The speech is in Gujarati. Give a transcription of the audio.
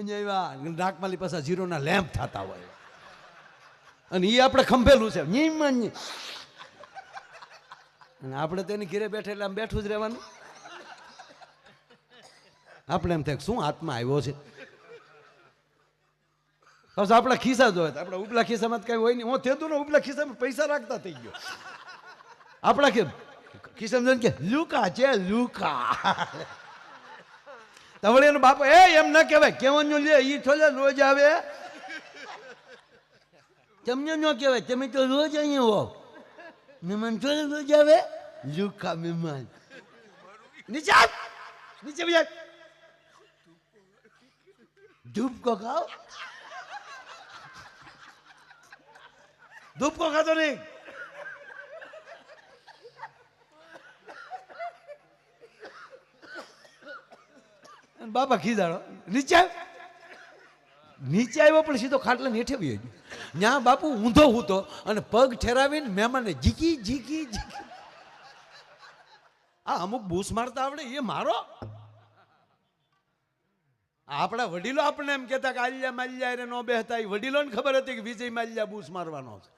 આવ્યા નાકમાલી પાછા જીરોના લેમ્પ થતા હોય અને એ આપણે ખંભેલું છે અને આપણે તેની ઘેરે બેઠે એટલે આમ બેઠું જ રહેવાનું. આપણે એમ થાય શું આત્મા આવ્યો છે. બસ આપણા ખિસ્સા જોવે આપણા ઉપલા ખિસ્સામાં કઈ હોય નહીં. હું થતું ને ઉપલા ખિસ્સામાં પૈસા રાખતા થઈ ગયો. આપણા ખિસ્સામાં કે લુકા છે લુકા. તવળી એનો બાપો એમ ના કહેવાય કેવાનું લે ઈ થોડા રોજ આવે. તમને ન કહેવાય તમે તો રોજ અહીંયા હો. મહેમાન થોડા રોજ આવે લુકા મહેમાન. નીચે નીચે ભૈયા ધૂપ કો ખાઓ. ધૂપ કો ખાતો નહીં. બાપા ખીજાડો નીચે નીચે આવ્યો પણ સીધો ખાટલા હેઠે બી ગયો. ત્યાં બાપુ ઊંધો હૂતો અને પગ ઠેરાવીને મહેમાનને ઝીકી ઝીકી ઝીકી. આ અમુક બૂસ મારતા આવડે એ મારો. આપણા વડીલો આપણને એમ કહેતા કે આલ્યા માલ્યા રે નો બેહતા. એ વડીલોને ખબર હતી કે વિજય માલ્યા બૂસ મારવાનો છે.